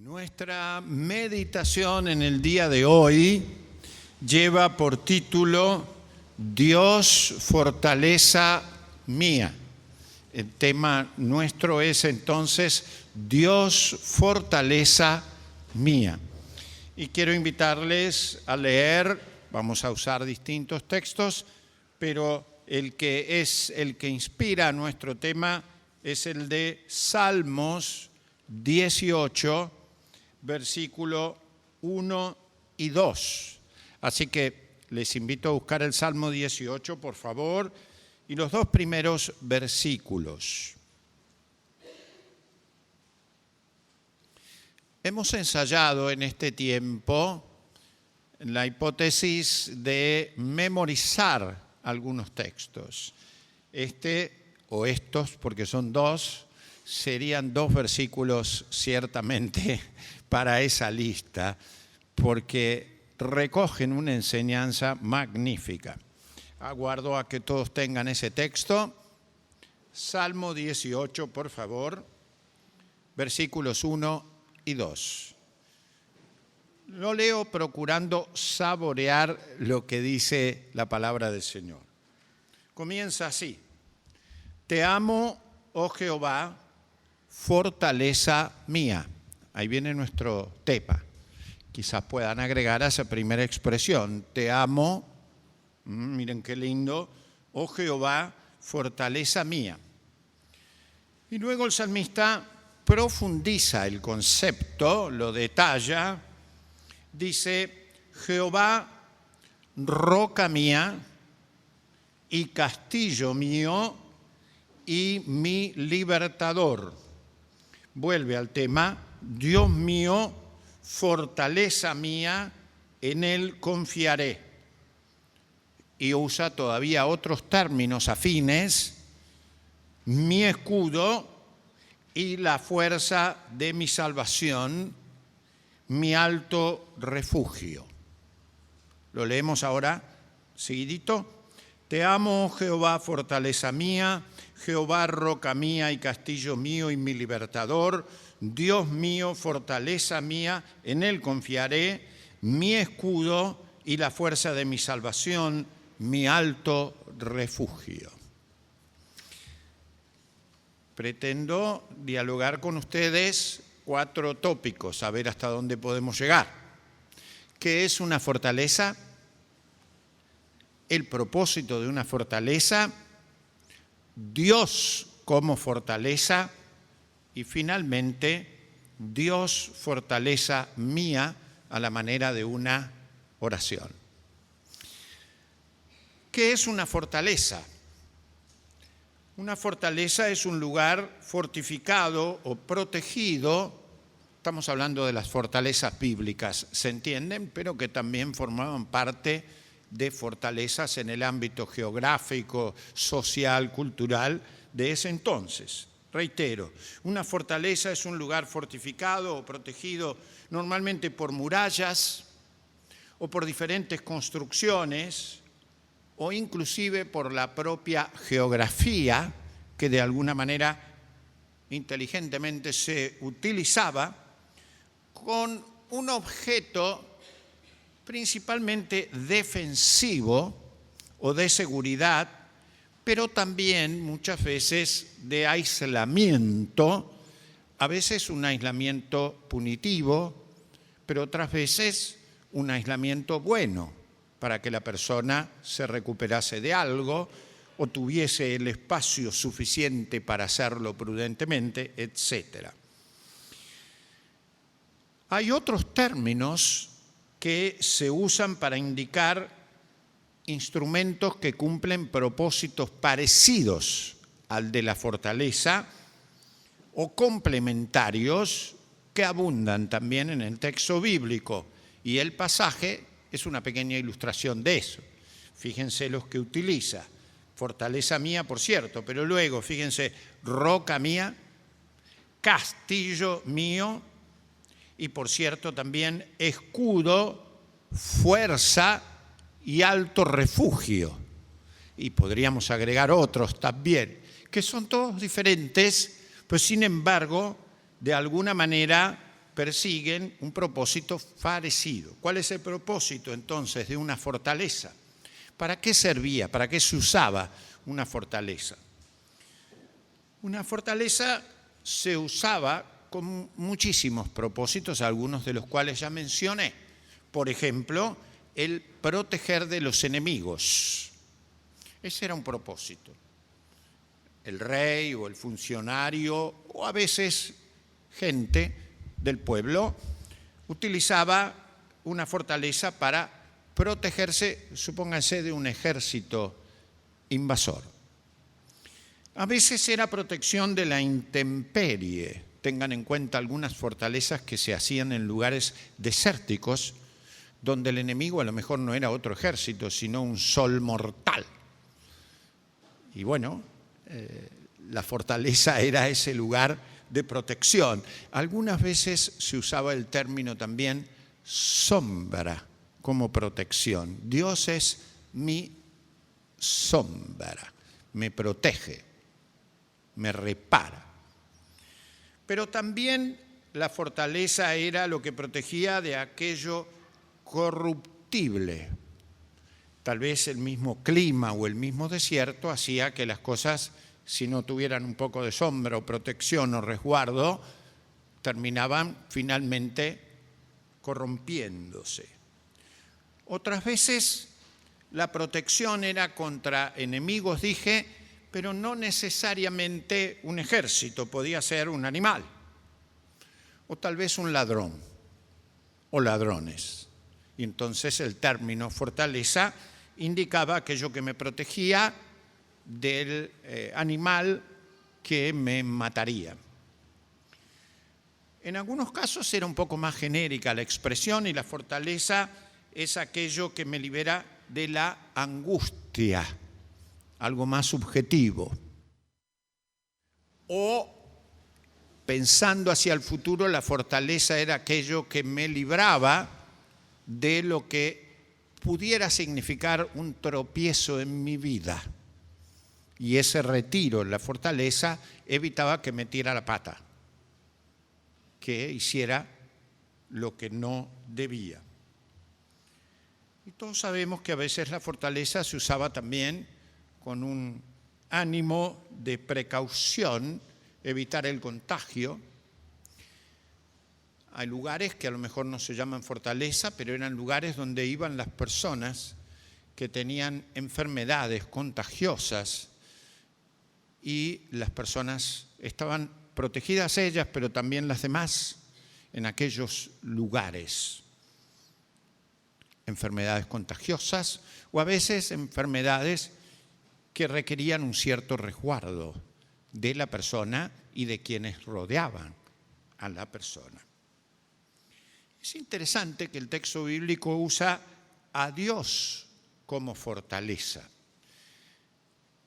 Nuestra meditación en el día de hoy lleva por título Dios, fortaleza mía. El tema nuestro es entonces Dios, fortaleza mía. Y quiero invitarles a leer, vamos a usar distintos textos, pero el que inspira nuestro tema es el de Salmos 18, versículo 1 y 2. Así que les invito a buscar el Salmo 18, por favor, y los dos primeros versículos. Hemos ensayado en este tiempo la hipótesis de memorizar algunos textos. Estos, porque son dos, serían dos versículos ciertamente para esa lista, porque recogen una enseñanza magnífica. Aguardo a que todos tengan ese texto. Salmo 18, por favor, versículos 1 y 2. Lo leo procurando saborear lo que dice la palabra del Señor. Comienza así. Te amo, oh Jehová, fortaleza mía. Ahí viene nuestro tepa. Quizás puedan agregar a esa primera expresión. Te amo, miren qué lindo, oh Jehová, fortaleza mía. Y luego el salmista profundiza el concepto, lo detalla. Dice, Jehová, roca mía y castillo mío y mi libertador. Vuelve al tema, Dios mío, fortaleza mía, en Él confiaré. Y usa todavía otros términos afines, mi escudo y la fuerza de mi salvación, mi alto refugio. Lo leemos ahora, seguidito. Te amo, Jehová, fortaleza mía, Jehová, roca mía y castillo mío y mi libertador, Dios mío, fortaleza mía, en Él confiaré, mi escudo y la fuerza de mi salvación, mi alto refugio. Pretendo dialogar con ustedes 4 tópicos, a ver hasta dónde podemos llegar. ¿Qué es una fortaleza? El propósito de una fortaleza, Dios como fortaleza y finalmente Dios, fortaleza mía, a la manera de una oración. ¿Qué es una fortaleza? Una fortaleza es un lugar fortificado o protegido. Estamos hablando de las fortalezas bíblicas, ¿se entienden? Pero que también formaban parte de fortalezas en el ámbito geográfico, social, cultural de ese entonces. Reitero, una fortaleza es un lugar fortificado o protegido normalmente por murallas o por diferentes construcciones o inclusive por la propia geografía que de alguna manera inteligentemente se utilizaba con un objeto principalmente defensivo o de seguridad, pero también muchas veces de aislamiento, a veces un aislamiento punitivo, pero otras veces un aislamiento bueno, para que la persona se recuperase de algo o tuviese el espacio suficiente para hacerlo prudentemente, etc. Hay otros términos que se usan para indicar instrumentos que cumplen propósitos parecidos al de la fortaleza o complementarios que abundan también en el texto bíblico. Y el pasaje es una pequeña ilustración de eso. Fíjense los que utiliza. Fortaleza mía, por cierto, pero luego, fíjense, roca mía, castillo mío, y por cierto también escudo, fuerza y alto refugio. Y podríamos agregar otros también, que son todos diferentes, pues sin embargo, de alguna manera persiguen un propósito parecido. ¿Cuál es el propósito entonces de una fortaleza? ¿Para qué servía? ¿Para qué se usaba una fortaleza? Una fortaleza se usaba con muchísimos propósitos, algunos de los cuales ya mencioné. Por ejemplo, el proteger de los enemigos. Ese era un propósito. El rey o el funcionario, o a veces gente del pueblo, utilizaba una fortaleza para protegerse, supónganse, de un ejército invasor. A veces era protección de la intemperie. Tengan en cuenta algunas fortalezas que se hacían en lugares desérticos, donde el enemigo a lo mejor no era otro ejército, sino un sol mortal. Y bueno, la fortaleza era ese lugar de protección. Algunas veces se usaba el término también sombra como protección. Dios es mi sombra, me protege, me repara. Pero también la fortaleza era lo que protegía de aquello corruptible. Tal vez el mismo clima o el mismo desierto hacía que las cosas, si no tuvieran un poco de sombra o protección o resguardo, terminaban finalmente corrompiéndose. Otras veces la protección era contra enemigos, dije, pero no necesariamente un ejército, podía ser un animal, o tal vez un ladrón, o ladrones. Y entonces el término fortaleza indicaba aquello que me protegía del animal que me mataría. En algunos casos era un poco más genérica la expresión, y la fortaleza es aquello que me libera de la angustia, algo más subjetivo. O, pensando hacia el futuro, la fortaleza era aquello que me libraba de lo que pudiera significar un tropiezo en mi vida. Y ese retiro en la fortaleza evitaba que metiera la pata, que hiciera lo que no debía. Y todos sabemos que a veces la fortaleza se usaba también con un ánimo de precaución, evitar el contagio. Hay lugares que a lo mejor no se llaman fortaleza, pero eran lugares donde iban las personas que tenían enfermedades contagiosas, y las personas estaban protegidas ellas, pero también las demás en aquellos lugares. Enfermedades contagiosas o a veces enfermedades que requerían un cierto resguardo de la persona y de quienes rodeaban a la persona. Es interesante que el texto bíblico usa a Dios como fortaleza.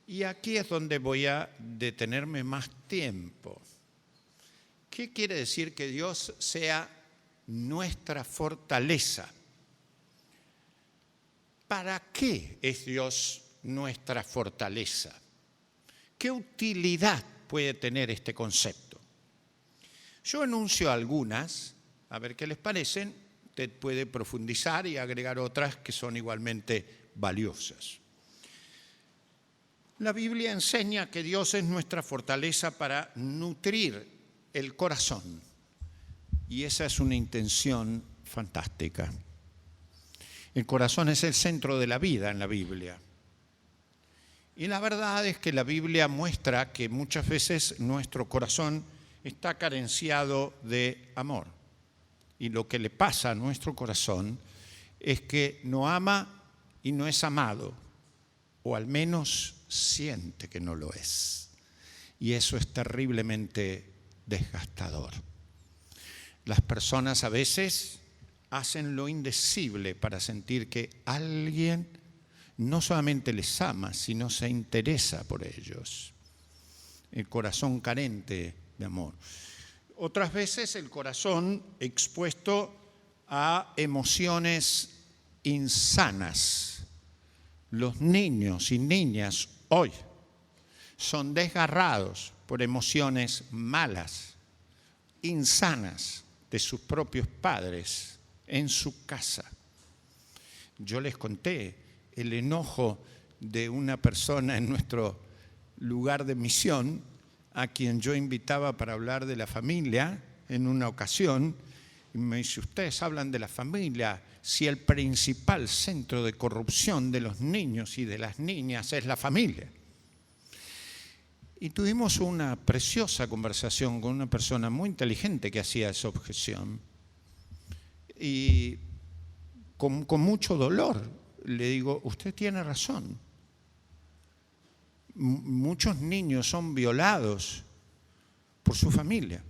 Y aquí es donde voy a detenerme más tiempo. ¿Qué quiere decir que Dios sea nuestra fortaleza? ¿Para qué es Dios nuestra fortaleza? ¿Qué utilidad puede tener este concepto? Yo enuncio algunas, a ver qué les parecen. Usted puede profundizar y agregar otras que son igualmente valiosas. La Biblia enseña que Dios es nuestra fortaleza para nutrir el corazón. Y esa es una intención fantástica. El corazón es el centro de la vida en la Biblia. Y la verdad es que la Biblia muestra que muchas veces nuestro corazón está carenciado de amor. Y lo que le pasa a nuestro corazón es que no ama y no es amado, o al menos siente que no lo es. Y eso es terriblemente desgastador. Las personas a veces hacen lo indecible para sentir que alguien no solamente les ama, sino se interesa por ellos. El corazón carente de amor. Otras veces el corazón expuesto a emociones insanas. Los niños y niñas hoy son desgarrados por emociones malas, insanas, de sus propios padres en su casa. Yo les conté el enojo de una persona en nuestro lugar de misión, a quien yo invitaba para hablar de la familia en una ocasión, y me dice: ustedes hablan de la familia, si el principal centro de corrupción de los niños y de las niñas es la familia. Y tuvimos una preciosa conversación con una persona muy inteligente que hacía esa objeción. Y con mucho dolor le digo: usted tiene razón. Muchos niños son violados por su familia.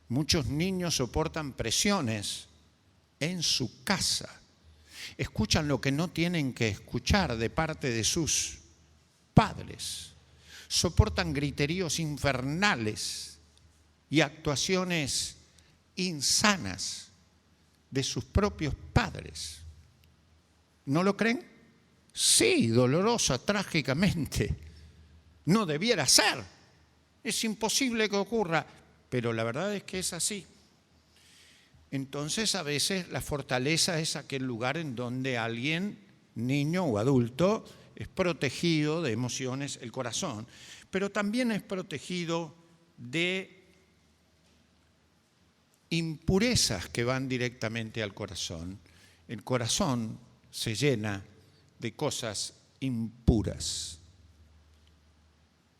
Muchos niños soportan presiones en su casa. Escuchan lo que no tienen que escuchar de parte de sus padres. Soportan griteríos infernales y actuaciones insanas de sus propios padres. ¿No lo creen? Sí, dolorosa, trágicamente. No debiera ser. Es imposible que ocurra, pero la verdad es que es así. Entonces, a veces la fortaleza es aquel lugar en donde alguien, niño o adulto, es protegido de emociones, el corazón, pero también es protegido de impurezas que van directamente al corazón. El corazón se llena de cosas impuras.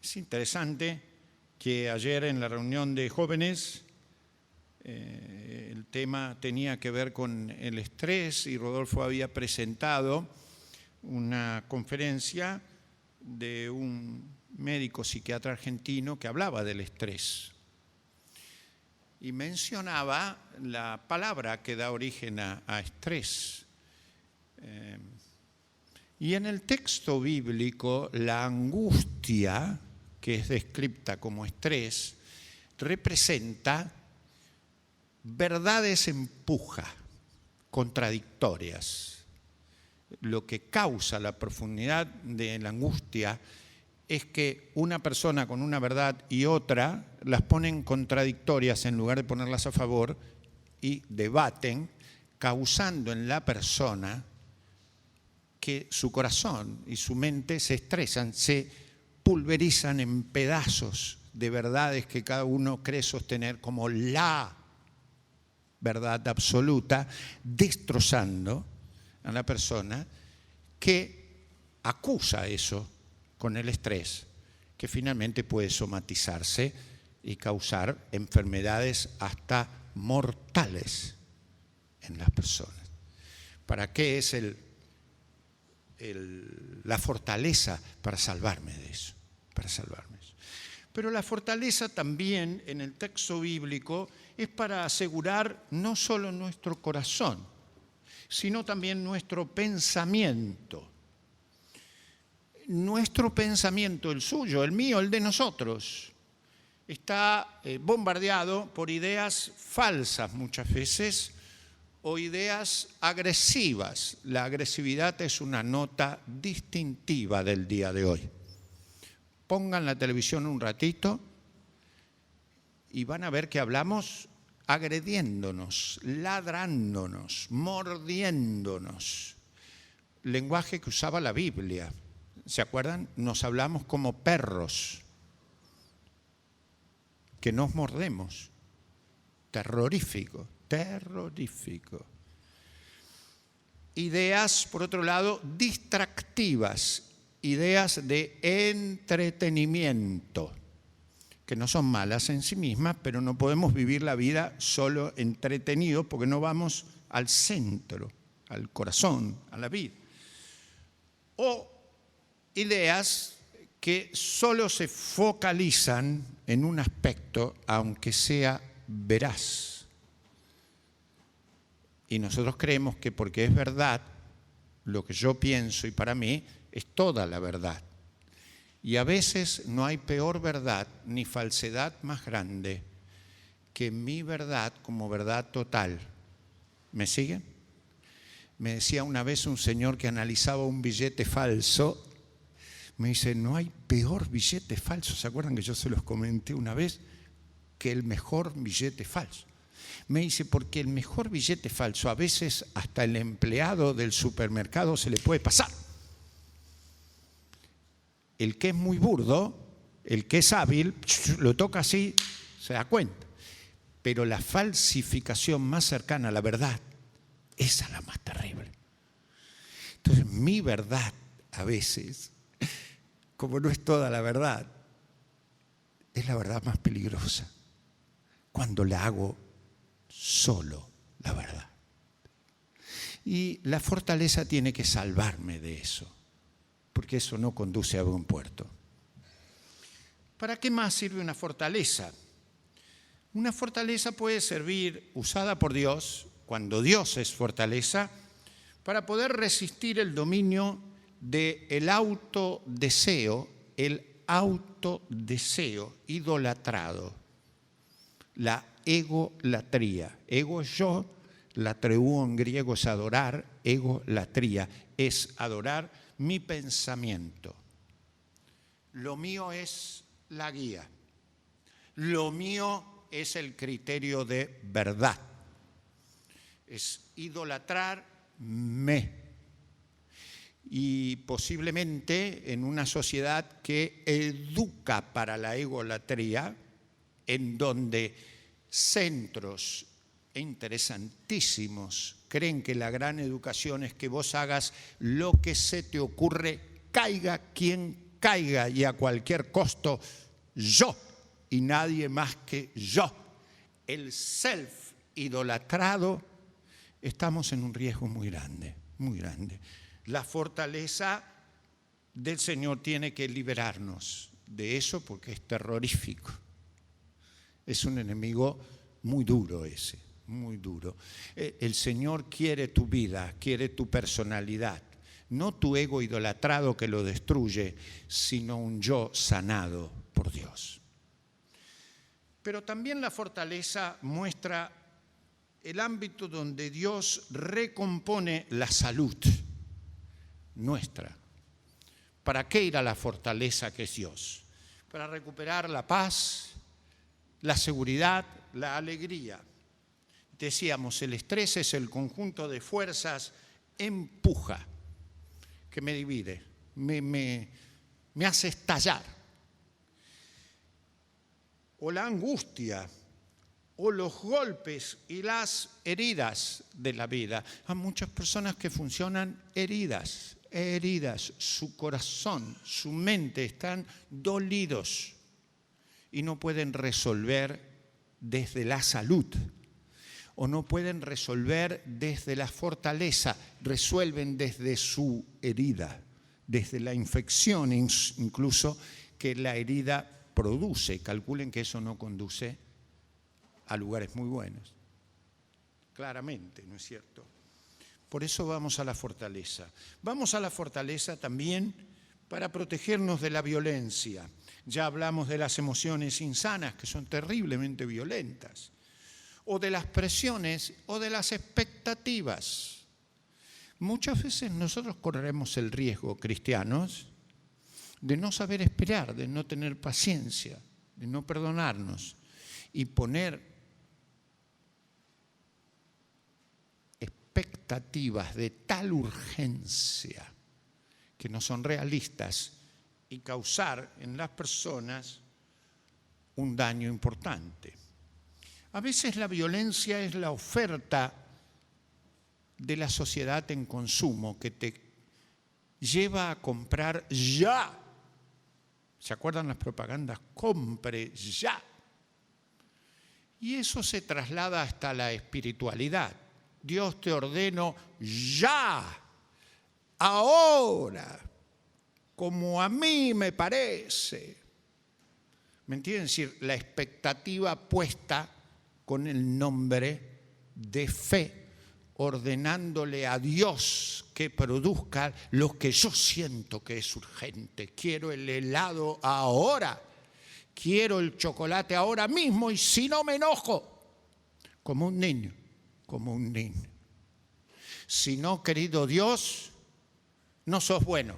Es interesante que ayer en la reunión de jóvenes el tema tenía que ver con el estrés y Rodolfo había presentado una conferencia de un médico psiquiatra argentino que hablaba del estrés y mencionaba la palabra que da origen a estrés. Y en el texto bíblico, la angustia, que es descrita como estrés, representa verdades en puja, contradictorias. Lo que causa la profundidad de la angustia es que una persona con una verdad y otra las ponen contradictorias en lugar de ponerlas a favor y debaten, causando en la persona que su corazón y su mente se estresan, se pulverizan en pedazos de verdades que cada uno cree sostener como la verdad absoluta, destrozando a la persona que acusa eso con el estrés, que finalmente puede somatizarse y causar enfermedades hasta mortales en las personas. ¿Para qué es la fortaleza? Para salvarme de eso, para salvarme de eso. Pero la fortaleza también en el texto bíblico es para asegurar no solo nuestro corazón, sino también nuestro pensamiento. Nuestro pensamiento, el suyo, el mío, el de nosotros, está bombardeado por ideas falsas muchas veces o ideas agresivas. La agresividad es una nota distintiva del día de hoy. Pongan la televisión un ratito y van a ver que hablamos agrediéndonos, ladrándonos, mordiéndonos. Lenguaje que usaba la Biblia. ¿Se acuerdan? Nos hablamos como perros, que nos mordemos. Terrorífico, terrorífico. Ideas, por otro lado, distractivas, ideas de entretenimiento, que no son malas en sí mismas, pero no podemos vivir la vida solo entretenidos porque no vamos al centro, al corazón, a la vida. O ideas que solo se focalizan en un aspecto, aunque sea veraz. Y nosotros creemos que porque es verdad, lo que yo pienso y para mí es toda la verdad. Y a veces no hay peor verdad ni falsedad más grande que mi verdad como verdad total. ¿Me siguen? Me decía una vez un señor que analizaba un billete falso, me dice: no hay peor billete falso, ¿se acuerdan que yo se los comenté una vez? Que el mejor billete falso. Me dice, porque el mejor billete falso, a veces hasta el empleado del supermercado se le puede pasar. El que es muy burdo, el que es hábil, lo toca así, se da cuenta. Pero la falsificación más cercana a la verdad, esa es la más terrible. Entonces, mi verdad, a veces, como no es toda la verdad, es la verdad más peligrosa. Cuando la hago solo la verdad. Y la fortaleza tiene que salvarme de eso, porque eso no conduce a buen puerto. ¿Para qué más sirve una fortaleza? Una fortaleza puede servir, usada por Dios, cuando Dios es fortaleza, para poder resistir el dominio del autodeseo, idolatrado, la egolatría. Ego es yo, latreuo en griego es adorar, egolatría es adorar mi pensamiento. Lo mío es la guía. Lo mío es el criterio de verdad. Es idolatrarme. Y posiblemente en una sociedad que educa para la egolatría, en donde centros interesantísimos creen que la gran educación es que vos hagas lo que se te ocurre, caiga quien caiga y a cualquier costo, yo y nadie más que yo. El self idolatrado, estamos en un riesgo muy grande, muy grande. La fortaleza del Señor tiene que liberarnos de eso porque es terrorífico. Es un enemigo muy duro ese, muy duro. El Señor quiere tu vida, quiere tu personalidad. No tu ego idolatrado que lo destruye, sino un yo sanado por Dios. Pero también la fortaleza muestra el ámbito donde Dios recompone la salud nuestra. ¿Para qué ir a la fortaleza que es Dios? Para recuperar la paz, la seguridad, la alegría. Decíamos, el estrés es el conjunto de fuerzas empuja, que me divide, me hace estallar. O la angustia, o los golpes y las heridas de la vida. Hay muchas personas que funcionan heridas, su corazón, su mente están dolidos y no pueden resolver desde la salud o no pueden resolver desde la fortaleza, resuelven desde su herida, desde la infección incluso que la herida produce. Calculen que eso no conduce a lugares muy buenos. Claramente, ¿no es cierto? Por eso vamos a la fortaleza. Vamos a la fortaleza también para protegernos de la violencia. Ya hablamos de las emociones insanas, que son terriblemente violentas, o de las presiones o de las expectativas. Muchas veces nosotros corremos el riesgo, cristianos, de no saber esperar, de no tener paciencia, de no perdonarnos y poner expectativas de tal urgencia que no son realistas y causar en las personas un daño importante. A veces la violencia es la oferta de la sociedad en consumo que te lleva a comprar ya. ¿Se acuerdan las propagandas? Compre ya. Y eso se traslada hasta la espiritualidad. Dios te ordeno ya, ahora, como a mí me parece. ¿Me entienden? Es decir, la expectativa puesta con el nombre de fe, ordenándole a Dios que produzca lo que yo siento que es urgente. Quiero el helado ahora, quiero el chocolate ahora mismo y si no me enojo, como un niño. Como un niño. Si no, querido Dios, no sos bueno.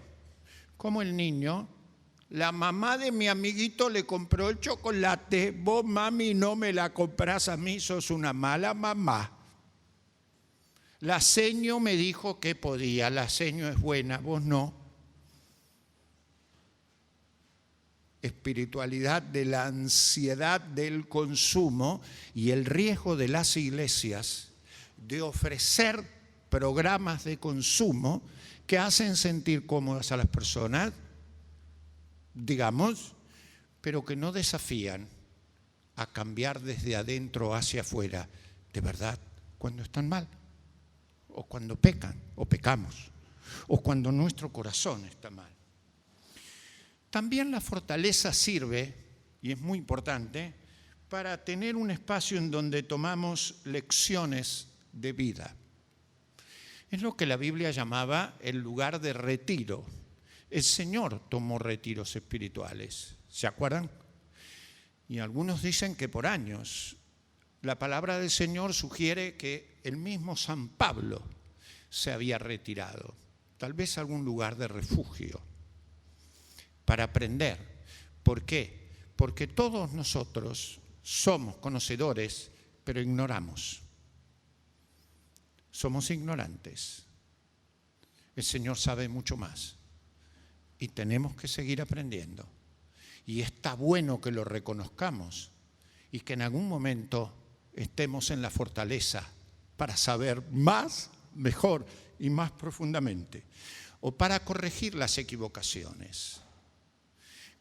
Como el niño La mamá de mi amiguito le compró el chocolate. Vos, mami, no me la comprás a mí, sos una mala mamá. La seño me dijo que podía, la seño es buena, vos no. Espiritualidad de la ansiedad del consumo y el riesgo de las iglesias de ofrecer programas de consumo que hacen sentir cómodas a las personas, digamos, pero que no desafían a cambiar desde adentro hacia afuera, de verdad, cuando están mal, o cuando pecan, o pecamos, o cuando nuestro corazón está mal. También la fortaleza sirve, y es muy importante, para tener un espacio en donde tomamos lecciones de vida. Es lo que la Biblia llamaba el lugar de retiro. El Señor tomó retiros espirituales, ¿se acuerdan? Y algunos dicen que por años. La palabra del Señor sugiere que el mismo San Pablo se había retirado, tal vez a algún lugar de refugio, para aprender. ¿Por qué? Porque todos nosotros somos conocedores, pero ignoramos. Somos ignorantes. El Señor sabe mucho más. Y tenemos que seguir aprendiendo. Y está bueno que lo reconozcamos y que en algún momento estemos en la fortaleza para saber más, mejor y más profundamente. O para corregir las equivocaciones.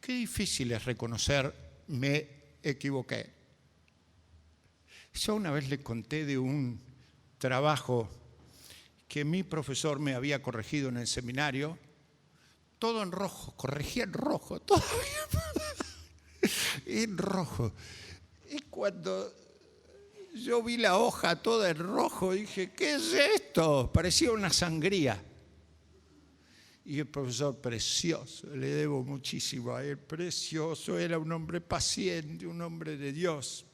Qué difícil es reconocer, me equivoqué. Yo una vez le conté de un trabajo que mi profesor me había corregido en el seminario, todo en rojo, corregía en rojo, todavía en rojo. Y cuando yo vi la hoja toda en rojo, dije, ¿qué es esto? Parecía una sangría. Y el profesor, precioso, le debo muchísimo a él, precioso, era un hombre paciente, un hombre de Dios.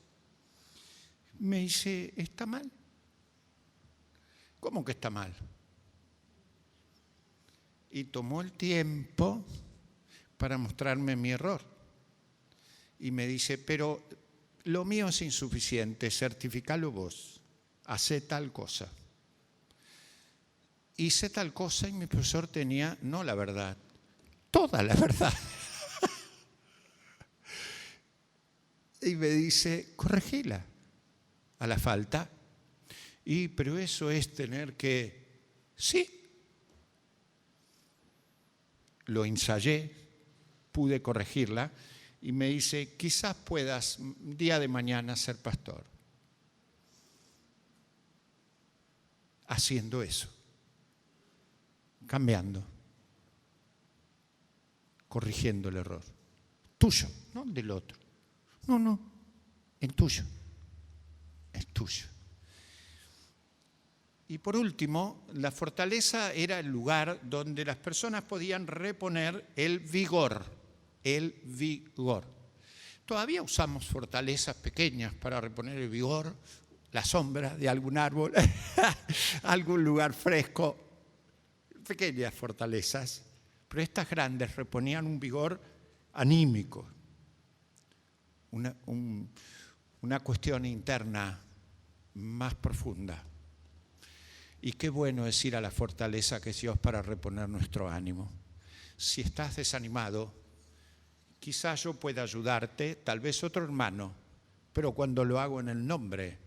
Me dice, ¿está mal? ¿Cómo que está mal? Y tomó el tiempo para mostrarme mi error. Y me dice, pero lo mío es insuficiente, certificalo vos, hacé tal cosa. Hice tal cosa y mi profesor tenía, no la verdad, toda la verdad. Y me dice, corregila a la falta. Pero eso es tener que, sí. Lo ensayé, pude corregirla y me dice, quizás puedas día de mañana ser pastor. Haciendo eso. Cambiando, corrigiendo el error. Tuyo, no del otro. No, el tuyo. Es tuyo. Y por último, la fortaleza era el lugar donde las personas podían reponer el vigor. El vigor. Todavía usamos fortalezas pequeñas para reponer el vigor, la sombra de algún árbol, algún lugar fresco. Pequeñas fortalezas, pero estas grandes reponían un vigor anímico, una cuestión interna más profunda. Y qué bueno es ir a la fortaleza que es Dios para reponer nuestro ánimo. Si estás desanimado, quizás yo pueda ayudarte, tal vez otro hermano, pero cuando lo hago en el nombre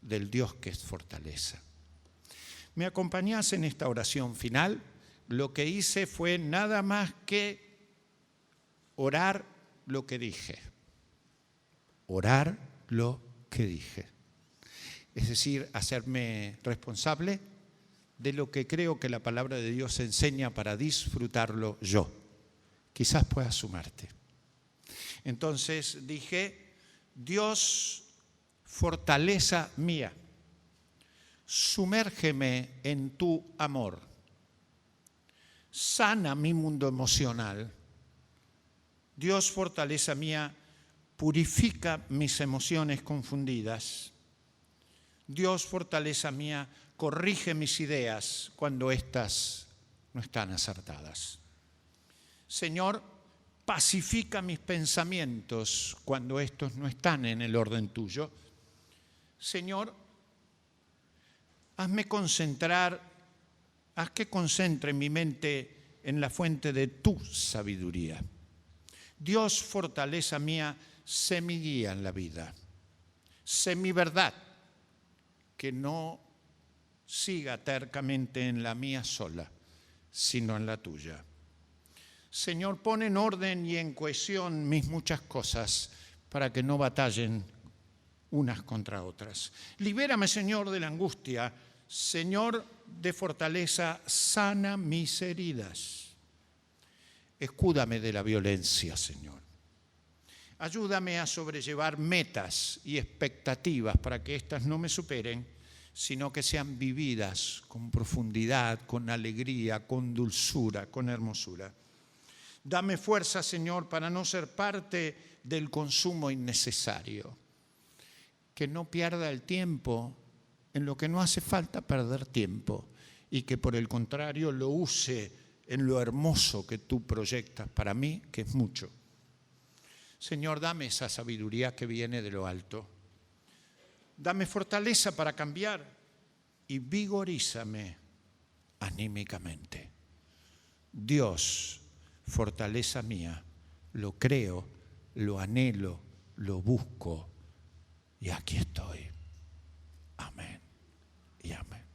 del Dios que es fortaleza. ¿Me acompañás en esta oración final? Lo que hice fue nada más que orar lo que dije. Orar lo que dije. Es decir, hacerme responsable de lo que creo que la palabra de Dios enseña para disfrutarlo yo. Quizás puedas sumarte. Entonces dije, Dios, fortaleza mía. Sumérgeme en tu amor. Sana mi mundo emocional. Dios, fortaleza mía, purifica mis emociones confundidas. Dios, fortaleza mía, corrige mis ideas cuando éstas no están acertadas. Señor, pacifica mis pensamientos cuando estos no están en el orden tuyo. Señor, haz que concentre mi mente en la fuente de tu sabiduría. Dios, fortaleza mía, sé mi guía en la vida. Sé mi verdad, que no siga tercamente en la mía sola, sino en la tuya. Señor, pon en orden y en cohesión mis muchas cosas para que no batallen unas contra otras. Libérame, Señor, de la angustia. Señor de fortaleza, sana mis heridas. Escúdame de la violencia, Señor. Ayúdame a sobrellevar metas y expectativas para que éstas no me superen, sino que sean vividas con profundidad, con alegría, con dulzura, con hermosura. Dame fuerza, Señor, para no ser parte del consumo innecesario. Que no pierda el tiempo en lo que no hace falta perder tiempo y que por el contrario lo use en lo hermoso que tú proyectas para mí, que es mucho. Señor, dame esa sabiduría que viene de lo alto. Dame fortaleza para cambiar y vigorízame anímicamente. Dios, fortaleza mía, lo creo, lo anhelo, lo busco y aquí estoy. Amén y amén.